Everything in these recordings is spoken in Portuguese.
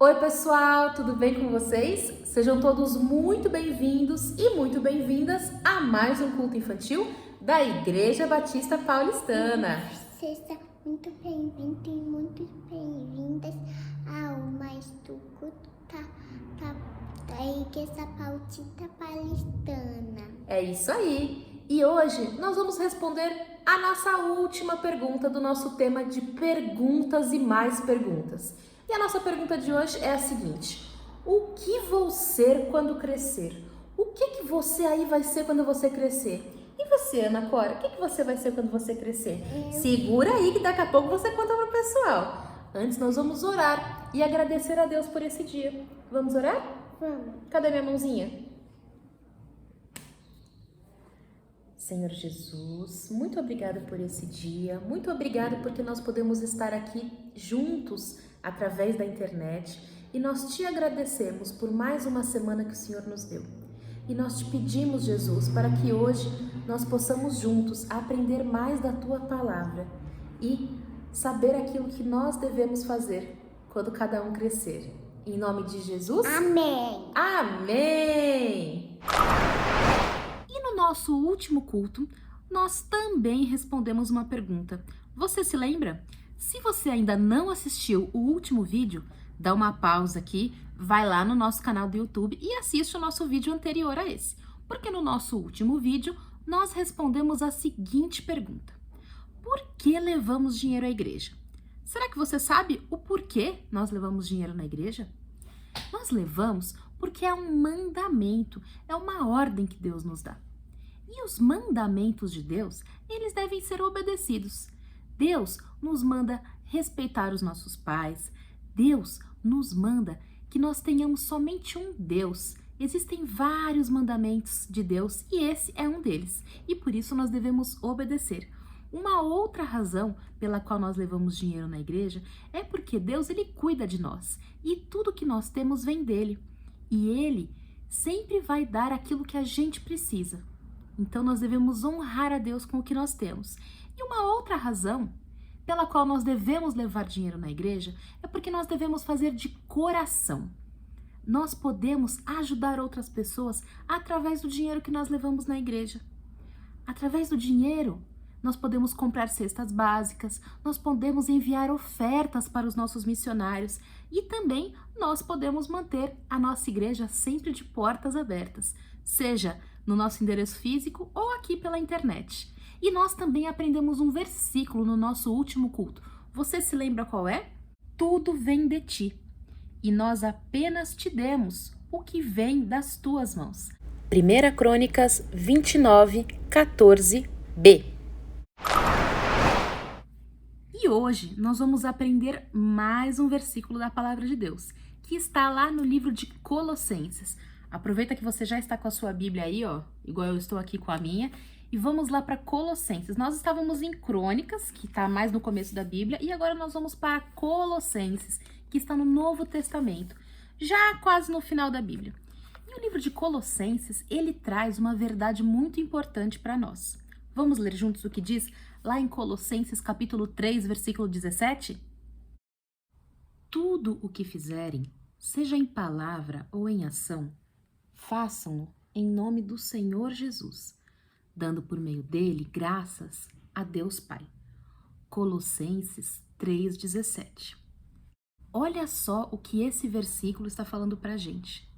Oi pessoal, tudo bem com vocês? Sejam todos muito bem-vindos e muito bem-vindas a mais um culto infantil da Igreja Batista Paulistana. Seja muito bem-vindo e muito bem-vindas ao mais do culto da Igreja Batista Paulistana. É isso aí! E hoje nós vamos responder a nossa última pergunta do nosso tema de perguntas e mais perguntas. E a nossa pergunta de hoje é a seguinte: o que vou ser quando crescer? O que você aí vai ser quando você crescer? E você, Ana Cora, o que você vai ser quando você crescer? Segura aí que daqui a pouco você conta pro pessoal. Antes nós vamos orar e agradecer a Deus por esse dia. Vamos orar? Vamos. Cadê minha mãozinha? Senhor Jesus, muito obrigada por esse dia, muito obrigada porque nós podemos estar aqui juntos através da internet e nós te agradecemos por mais uma semana que o Senhor nos deu. E nós te pedimos, Jesus, para que hoje nós possamos juntos aprender mais da Tua Palavra e saber aquilo que nós devemos fazer quando cada um crescer. Em nome de Jesus? Amém! Amém! E no nosso último culto, nós também respondemos uma pergunta. Você se lembra? Se você ainda não assistiu o último vídeo, dá uma pausa aqui, vai lá no nosso canal do YouTube e assiste o nosso vídeo anterior a esse. Porque no nosso último vídeo, nós respondemos a seguinte pergunta: por que levamos dinheiro à igreja? Será que você sabe o porquê nós levamos dinheiro na igreja? Nós levamos porque é um mandamento, é uma ordem que Deus nos dá. E os mandamentos de Deus, eles devem ser obedecidos. Deus nos manda respeitar os nossos pais. Deus nos manda que nós tenhamos somente um Deus. Existem vários mandamentos de Deus e esse é um deles. E por isso nós devemos obedecer. Uma outra razão pela qual nós levamos dinheiro na igreja é porque Deus ele cuida de nós e tudo que nós temos vem dele. E ele sempre vai dar aquilo que a gente precisa. Então nós devemos honrar a Deus com o que nós temos. E uma outra razão pela qual nós devemos levar dinheiro na igreja é porque nós devemos fazer de coração. Nós podemos ajudar outras pessoas através do dinheiro que nós levamos na igreja. Através do dinheiro, nós podemos comprar cestas básicas, nós podemos enviar ofertas para os nossos missionários e também nós podemos manter a nossa igreja sempre de portas abertas, seja no nosso endereço físico ou aqui pela internet. E nós também aprendemos um versículo no nosso último culto. Você se lembra qual é? Tudo vem de ti, e nós apenas te demos o que vem das tuas mãos. 1 Crônicas 29, 14b. E hoje nós vamos aprender mais um versículo da Palavra de Deus, que está lá no livro de Colossenses. Aproveita que você já está com a sua Bíblia aí, ó, igual eu estou aqui com a minha, e vamos lá para Colossenses. Nós estávamos em Crônicas, que está mais no começo da Bíblia, e agora nós vamos para Colossenses, que está no Novo Testamento, já quase no final da Bíblia. E o livro de Colossenses, ele traz uma verdade muito importante para nós. Vamos ler juntos o que diz lá em Colossenses capítulo 3, versículo 17? Tudo o que fizerem, seja em palavra ou em ação, façam-no em nome do Senhor Jesus, dando por meio dele graças a Deus Pai. Colossenses 3,17. Olha só o que esse versículo está falando para a gente.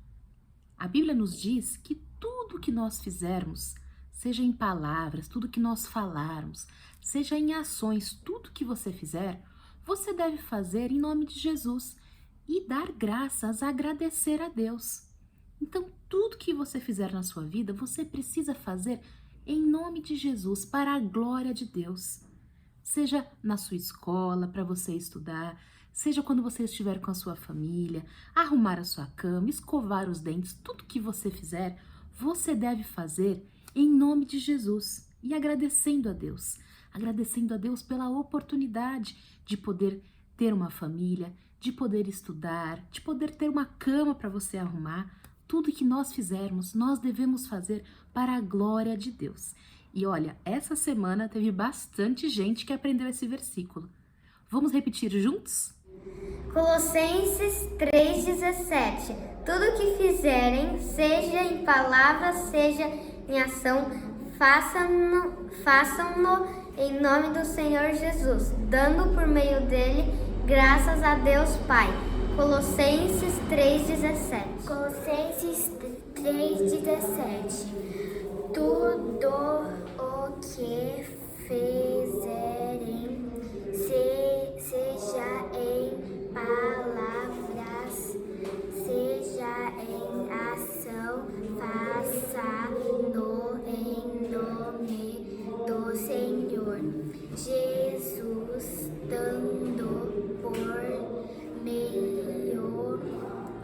A Bíblia nos diz que tudo que nós fizermos, seja em palavras, tudo que nós falarmos, seja em ações, tudo que você fizer, você deve fazer em nome de Jesus e dar graças, agradecer a Deus. Então, tudo que você fizer na sua vida, você precisa fazer em nome de Jesus, para a glória de Deus. Seja na sua escola, para você estudar, seja quando você estiver com a sua família, arrumar a sua cama, escovar os dentes, tudo que você fizer, você deve fazer em nome de Jesus e agradecendo a Deus pela oportunidade de poder ter uma família, de poder estudar, de poder ter uma cama para você arrumar. Tudo que nós fizermos, nós devemos fazer para a glória de Deus. E olha, essa semana teve bastante gente que aprendeu esse versículo. Vamos repetir juntos? Colossenses 3,17. Tudo que fizerem, seja em palavra, seja em ação, façam-no em nome do Senhor Jesus, dando por meio dele graças a Deus Pai. Colossenses 3,17. Colossenses 3,17. Tudo o que fizerem, seja em palavras, seja em ação, faça-no em nome do Senhor Jesus, dando por meio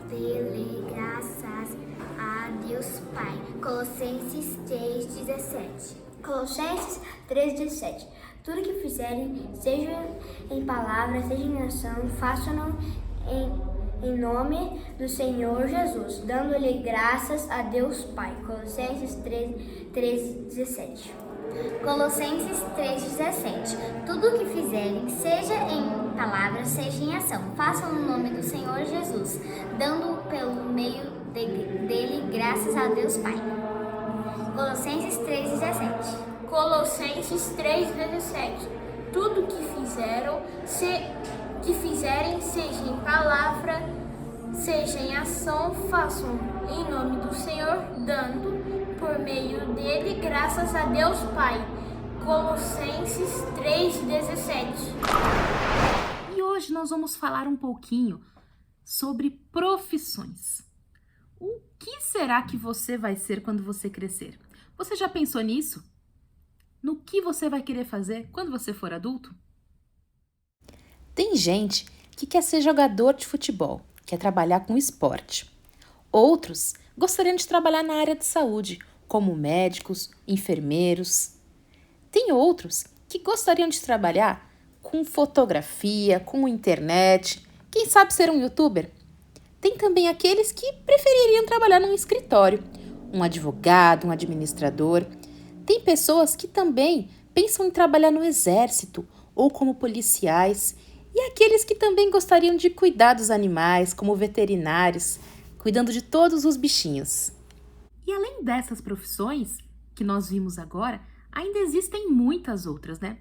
dele graças a Deus Pai. Colossenses 3,17. Colossenses 3,17. Tudo que fizerem, seja em palavra, seja em ação, façam-no em nome do Senhor Jesus, dando-lhe graças a Deus Pai. Colossenses 3,17. Colossenses 3,17. Tudo o que fizerem, seja em palavra, seja em ação, façam no nome do Senhor Jesus, dando pelo meio dele graças a Deus Pai. Colossenses 3,17. Colossenses 3,17. Tudo que fizerem, seja em palavra, seja em ação, façam em nome do Senhor, dando por meio dele graças a Deus Pai. Colossenses 3,17. E hoje nós vamos falar um pouquinho sobre profissões. O que será que você vai ser quando você crescer? Você já pensou nisso? No que você vai querer fazer quando você for adulto? Tem gente que quer ser jogador de futebol, quer trabalhar com esporte. Outros gostariam de trabalhar na área de saúde, como médicos, enfermeiros. Tem outros que gostariam de trabalhar com fotografia, com internet, quem sabe ser um youtuber. Tem também aqueles que prefeririam trabalhar num escritório, um advogado, um administrador. Tem pessoas que também pensam em trabalhar no exército ou como policiais, e aqueles que também gostariam de cuidar dos animais, como veterinários, cuidando de todos os bichinhos. E além dessas profissões que nós vimos agora, ainda existem muitas outras, né?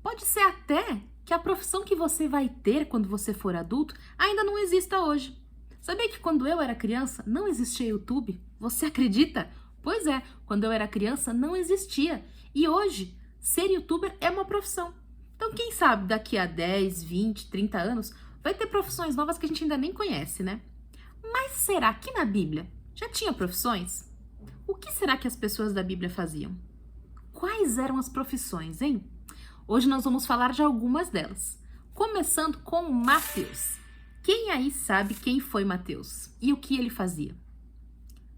Pode ser até que a profissão que você vai ter quando você for adulto ainda não exista hoje. Sabia que quando eu era criança não existia YouTube? Você acredita? Pois é, quando eu era criança não existia. E hoje, ser youtuber é uma profissão. Então, quem sabe daqui a 10, 20, 30 anos vai ter profissões novas que a gente ainda nem conhece, né? Mas será que na Bíblia já tinha profissões? O que será que as pessoas da Bíblia faziam? Quais eram as profissões, hein? Hoje nós vamos falar de algumas delas. Começando com Mateus. Quem aí sabe quem foi Mateus e o que ele fazia?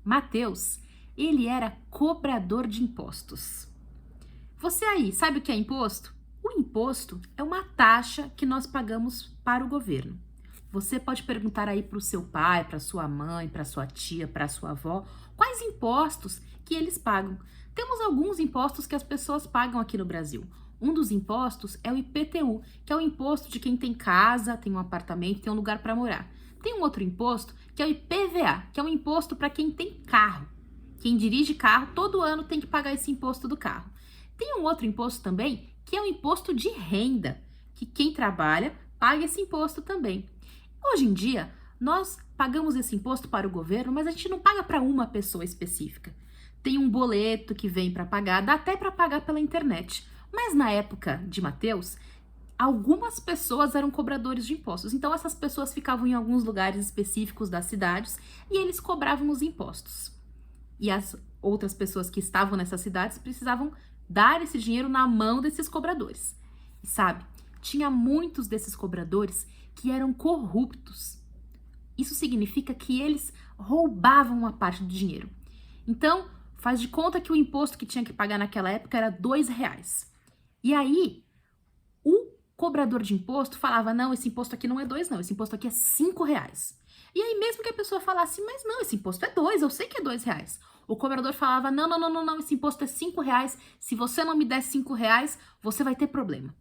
Mateus, ele era cobrador de impostos. Você aí sabe o que é imposto? O imposto é uma taxa que nós pagamos para o governo. Você pode perguntar aí para o seu pai, para sua mãe, para sua tia, para sua avó, quais impostos que eles pagam. Temos alguns impostos que as pessoas pagam aqui no Brasil. Um dos impostos é o IPTU, que é o imposto de quem tem casa, tem um apartamento, tem um lugar para morar. Tem um outro imposto que é o IPVA, que é um imposto para quem tem carro. Quem dirige carro, todo ano tem que pagar esse imposto do carro. Tem um outro imposto também, que é o imposto de renda, que quem trabalha paga esse imposto também. Hoje em dia, nós pagamos esse imposto para o governo, mas a gente não paga para uma pessoa específica. Tem um boleto que vem para pagar, dá até para pagar pela internet. Mas na época de Mateus, algumas pessoas eram cobradores de impostos. Então essas pessoas ficavam em alguns lugares específicos das cidades e eles cobravam os impostos. E as outras pessoas que estavam nessas cidades precisavam dar esse dinheiro na mão desses cobradores. E sabe, tinha muitos desses cobradores que eram corruptos. Isso significa que eles roubavam uma parte do dinheiro. Então, faz de conta que o imposto que tinha que pagar naquela época era R$2. E aí, o cobrador de imposto falava, não, esse imposto aqui não é 2 não, esse imposto aqui é R$5. E aí, mesmo que a pessoa falasse, mas não, esse imposto é 2, eu sei que é R$2. O cobrador falava, não, esse imposto é R$5, se você não me der R$5, você vai ter problema.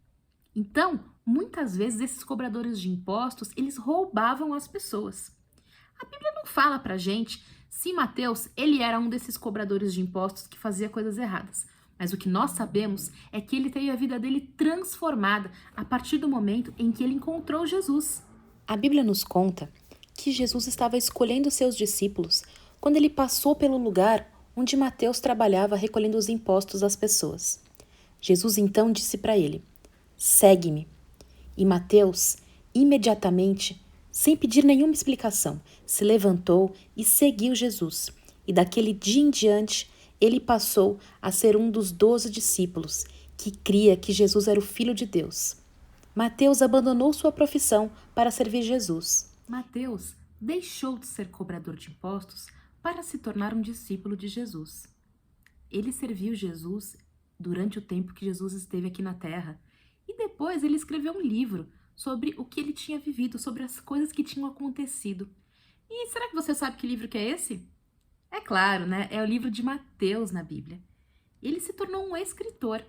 Então, Muitas vezes esses cobradores de impostos, eles roubavam as pessoas. A Bíblia não fala pra gente se Mateus, ele era um desses cobradores de impostos que fazia coisas erradas. Mas o que nós sabemos é que ele teve a vida dele transformada a partir do momento em que ele encontrou Jesus. A Bíblia nos conta que Jesus estava escolhendo seus discípulos quando ele passou pelo lugar onde Mateus trabalhava recolhendo os impostos das pessoas. Jesus então disse para ele: "Segue-me." E Mateus, imediatamente, sem pedir nenhuma explicação, se levantou e seguiu Jesus. E daquele dia em diante, ele passou a ser um dos 12 discípulos, que cria que Jesus era o Filho de Deus. Mateus abandonou sua profissão para servir Jesus. Mateus deixou de ser cobrador de impostos para se tornar um discípulo de Jesus. Ele serviu Jesus durante o tempo que Jesus esteve aqui na Terra. E depois ele escreveu um livro sobre o que ele tinha vivido, sobre as coisas que tinham acontecido. E será que você sabe que livro que é esse? É claro, né? É o livro de Mateus na Bíblia. Ele se tornou um escritor.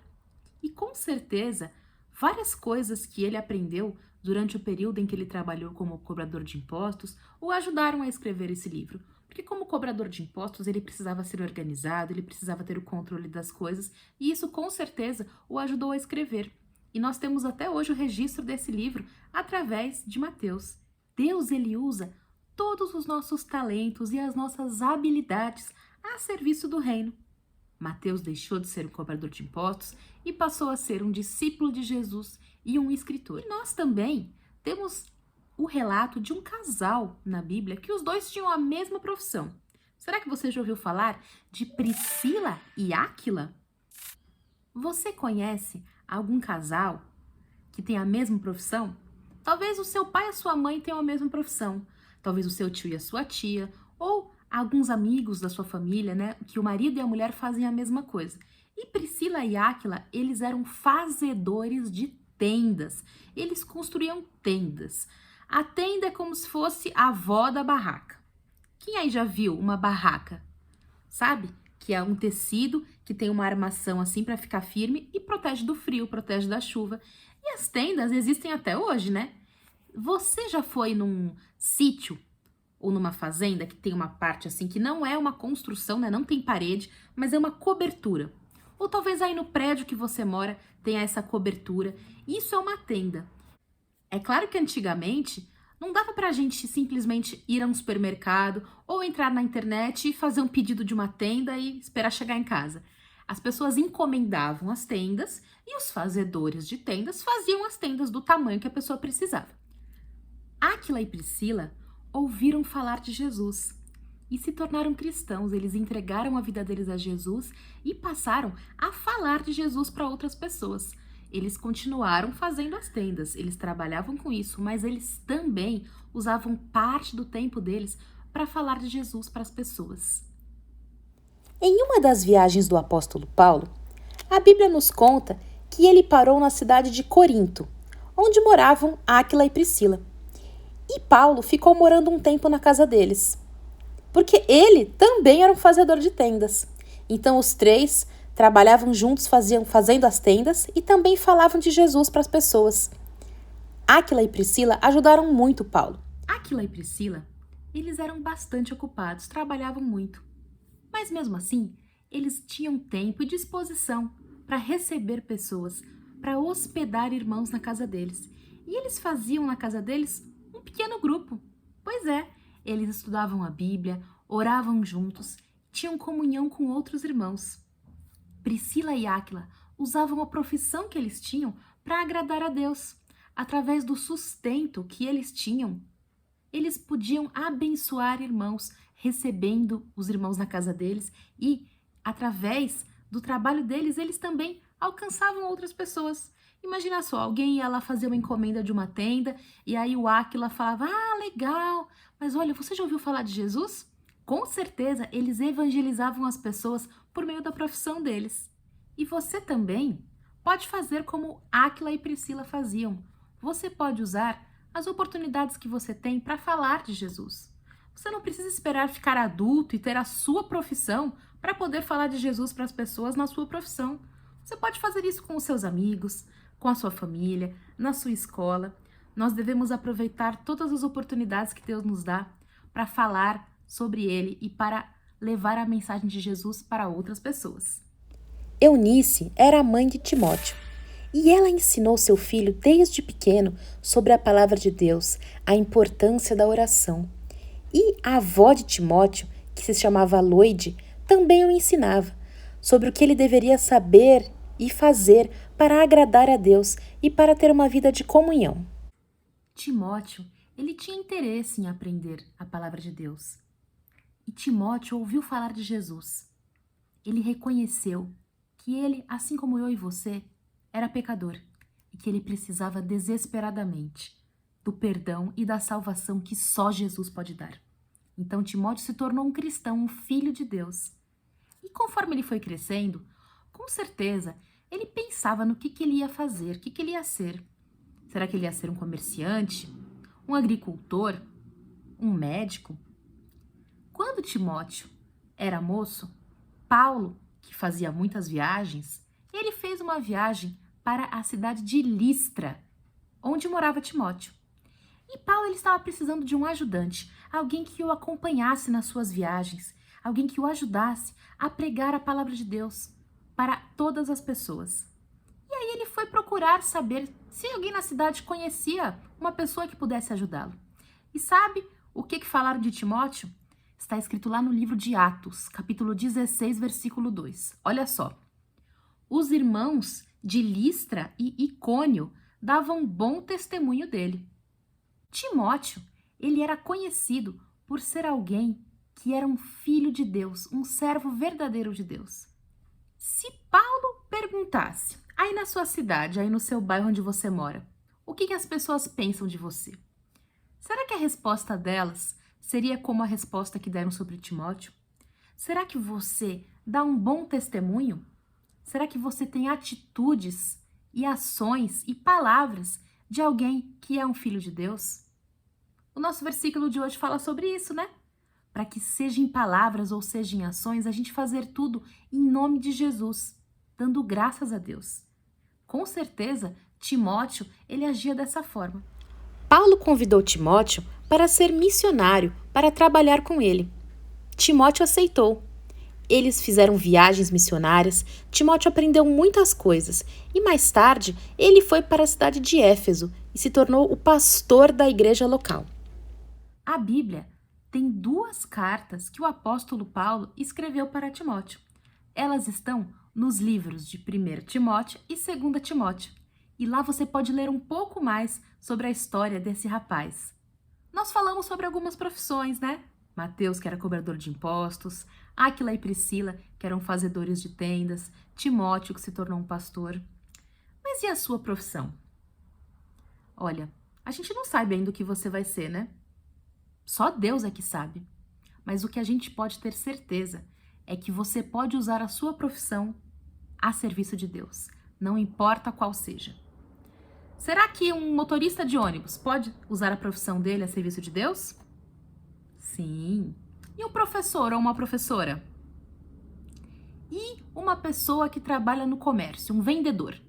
E com certeza, várias coisas que ele aprendeu durante o período em que ele trabalhou como cobrador de impostos o ajudaram a escrever esse livro. Porque como cobrador de impostos, ele precisava ser organizado, ele precisava ter o controle das coisas, e isso com certeza o ajudou a escrever. E nós temos até hoje o registro desse livro através de Mateus. Deus, ele usa todos os nossos talentos e as nossas habilidades a serviço do reino. Mateus deixou de ser um cobrador de impostos e passou a ser um discípulo de Jesus e um escritor. E nós também temos o relato de um casal na Bíblia que os dois tinham a mesma profissão. Será que você já ouviu falar de Priscila e Áquila? Você conhece algum casal que tem a mesma profissão? Talvez o seu pai e a sua mãe tenham a mesma profissão. Talvez o seu tio e a sua tia, ou alguns amigos da sua família, né? Que o marido e a mulher fazem a mesma coisa. E Priscila e Áquila, eles eram fazedores de tendas. Eles construíam tendas. A tenda é como se fosse a avó da barraca. Quem aí já viu uma barraca? Sabe? Que é um tecido que tem uma armação assim para ficar firme e protege do frio, protege da chuva. E as tendas existem até hoje, né? Você já foi num sítio ou numa fazenda que tem uma parte assim que não é uma construção, né? Não tem parede, mas é uma cobertura. Ou talvez aí no prédio que você mora tenha essa cobertura. Isso é uma tenda. É claro que antigamente não dava pra gente simplesmente ir a um supermercado ou entrar na internet e fazer um pedido de uma tenda e esperar chegar em casa. As pessoas encomendavam as tendas e os fazedores de tendas faziam as tendas do tamanho que a pessoa precisava. Áquila e Priscila ouviram falar de Jesus e se tornaram cristãos. Eles entregaram a vida deles a Jesus e passaram a falar de Jesus para outras pessoas. Eles continuaram fazendo as tendas, eles trabalhavam com isso, mas eles também usavam parte do tempo deles para falar de Jesus para as pessoas. Em uma das viagens do apóstolo Paulo, a Bíblia nos conta que ele parou na cidade de Corinto, onde moravam Áquila e Priscila. E Paulo ficou morando um tempo na casa deles, porque ele também era um fazedor de tendas. Então os três trabalhavam juntos fazendo as tendas e também falavam de Jesus para as pessoas. Áquila e Priscila ajudaram muito Paulo. Áquila e Priscila, eles eram bastante ocupados, trabalhavam muito. Mas mesmo assim, eles tinham tempo e disposição para receber pessoas, para hospedar irmãos na casa deles. E eles faziam na casa deles um pequeno grupo. Pois é, eles estudavam a Bíblia, oravam juntos, tinham comunhão com outros irmãos. Priscila e Áquila usavam a profissão que eles tinham para agradar a Deus. Através do sustento que eles tinham, eles podiam abençoar irmãos, recebendo os irmãos na casa deles e, através do trabalho deles, eles também alcançavam outras pessoas. Imagina só, alguém ia lá fazer uma encomenda de uma tenda e aí o Áquila falava: "Ah, legal, mas olha, você já ouviu falar de Jesus?" Com certeza, eles evangelizavam as pessoas por meio da profissão deles. E você também pode fazer como Áquila e Priscila faziam. Você pode usar as oportunidades que você tem para falar de Jesus. Você não precisa esperar ficar adulto e ter a sua profissão para poder falar de Jesus para as pessoas na sua profissão. Você pode fazer isso com os seus amigos, com a sua família, na sua escola. Nós devemos aproveitar todas as oportunidades que Deus nos dá para falar sobre Ele e para levar a mensagem de Jesus para outras pessoas. Eunice era a mãe de Timóteo e ela ensinou seu filho desde pequeno sobre a palavra de Deus, a importância da oração. E a avó de Timóteo, que se chamava Loide, também o ensinava sobre o que ele deveria saber e fazer para agradar a Deus e para ter uma vida de comunhão. Timóteo, ele tinha interesse em aprender a palavra de Deus. E Timóteo ouviu falar de Jesus. Ele reconheceu que ele, assim como eu e você, era pecador e que ele precisava desesperadamente do perdão e da salvação que só Jesus pode dar. Então Timóteo se tornou um cristão, um filho de Deus. E conforme ele foi crescendo, com certeza ele pensava no que ele ia fazer, o que ele ia ser. Será que ele ia ser um comerciante, um agricultor, um médico? Quando Timóteo era moço, Paulo, que fazia muitas viagens, ele fez uma viagem para a cidade de Listra, onde morava Timóteo. E Paulo ele estava precisando de um ajudante, alguém que o acompanhasse nas suas viagens, alguém que o ajudasse a pregar a palavra de Deus para todas as pessoas. E aí ele foi procurar saber se alguém na cidade conhecia uma pessoa que pudesse ajudá-lo. E sabe o que falaram de Timóteo? Está escrito lá no livro de Atos, capítulo 16, versículo 2. Olha só. Os irmãos de Listra e Icônio davam bom testemunho dele. Timóteo, ele era conhecido por ser alguém que era um filho de Deus, um servo verdadeiro de Deus. Se Paulo perguntasse, aí na sua cidade, aí no seu bairro onde você mora, o que as pessoas pensam de você? Será que a resposta delas seria como a resposta que deram sobre Timóteo? Será que você dá um bom testemunho? Será que você tem atitudes e ações e palavras de alguém que é um filho de Deus? O nosso versículo de hoje fala sobre isso, né? Para que seja em palavras ou seja em ações, a gente fazer tudo em nome de Jesus, dando graças a Deus. Com certeza, Timóteo, ele agia dessa forma. Paulo convidou Timóteo para ser missionário, para trabalhar com ele. Timóteo aceitou. Eles fizeram viagens missionárias, Timóteo aprendeu muitas coisas e mais tarde ele foi para a cidade de Éfeso e se tornou o pastor da igreja local. A Bíblia tem 2 cartas que o apóstolo Paulo escreveu para Timóteo. Elas estão nos livros de 1 Timóteo e 2 Timóteo. E lá você pode ler um pouco mais sobre a história desse rapaz. Nós falamos sobre algumas profissões, né? Mateus, que era cobrador de impostos, Áquila e Priscila, que eram fazedores de tendas, Timóteo, que se tornou um pastor. Mas e a sua profissão? Olha, a gente não sabe ainda o que você vai ser, né? Só Deus é que sabe. Mas o que a gente pode ter certeza é que você pode usar a sua profissão a serviço de Deus, não importa qual seja. Será que um motorista de ônibus pode usar a profissão dele a serviço de Deus? Sim. E um professor ou uma professora? E uma pessoa que trabalha no comércio, um vendedor?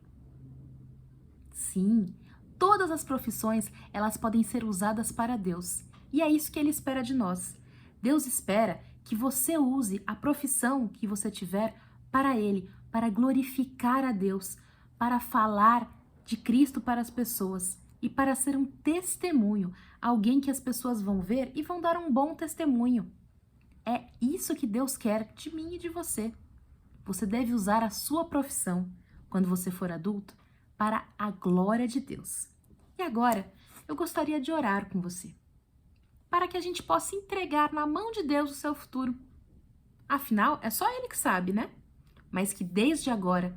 Sim. Todas as profissões, elas podem ser usadas para Deus. E é isso que Ele espera de nós. Deus espera que você use a profissão que você tiver para Ele, para glorificar a Deus, para falar de Cristo para as pessoas e para ser um testemunho, alguém que as pessoas vão ver e vão dar um bom testemunho. É isso que Deus quer de mim e de você. Você deve usar a sua profissão, quando você for adulto, para a glória de Deus. E agora, eu gostaria de orar com você, para que a gente possa entregar na mão de Deus o seu futuro. Afinal, é só Ele que sabe, né? Mas que desde agora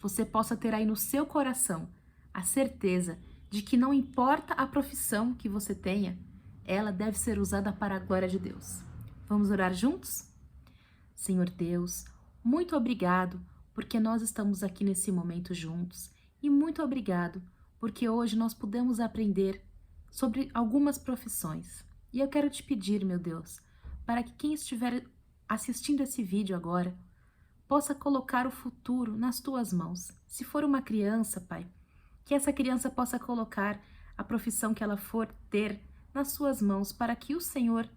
você possa ter aí no seu coração a certeza de que não importa a profissão que você tenha, ela deve ser usada para a glória de Deus. Vamos orar juntos? Senhor Deus, muito obrigado porque nós estamos aqui nesse momento juntos e muito obrigado porque hoje nós pudemos aprender sobre algumas profissões. E eu quero te pedir, meu Deus, para que quem estiver assistindo esse vídeo agora possa colocar o futuro nas tuas mãos. Se for uma criança, Pai, que essa criança possa colocar a profissão que ela for ter nas suas mãos, para que o Senhor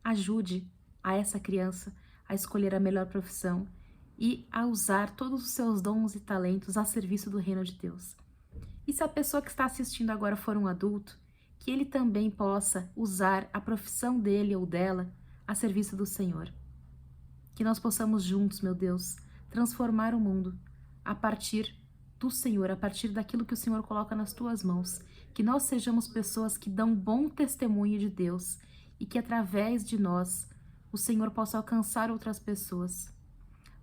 ajude a essa criança a escolher a melhor profissão e a usar todos os seus dons e talentos a serviço do reino de Deus. E se a pessoa que está assistindo agora for um adulto, que ele também possa usar a profissão dele ou dela a serviço do Senhor. Que nós possamos juntos, meu Deus, transformar o mundo a partir do Senhor, a partir daquilo que o Senhor coloca nas tuas mãos. Que nós sejamos pessoas que dão bom testemunho de Deus e que através de nós o Senhor possa alcançar outras pessoas.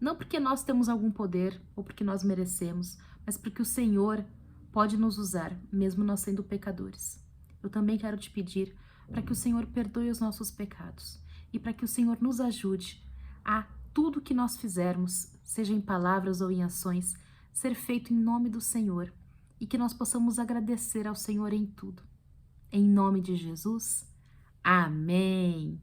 Não porque nós temos algum poder ou porque nós merecemos, mas porque o Senhor pode nos usar, mesmo nós sendo pecadores. Eu também quero te pedir para que o Senhor perdoe os nossos pecados e para que o Senhor nos ajude a tudo que nós fizermos, seja em palavras ou em ações, ser feito em nome do Senhor e que nós possamos agradecer ao Senhor em tudo. Em nome de Jesus, amém!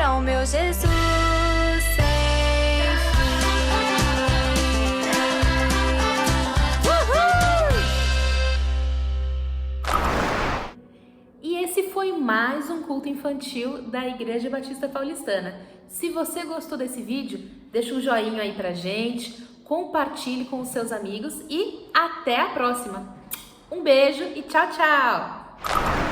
para o meu Jesus sem E esse foi mais um culto infantil da Igreja Batista Paulistana. Se você gostou desse vídeo, deixa um joinha aí pra gente, compartilhe com os seus amigos e até a próxima. Um beijo e tchau, tchau!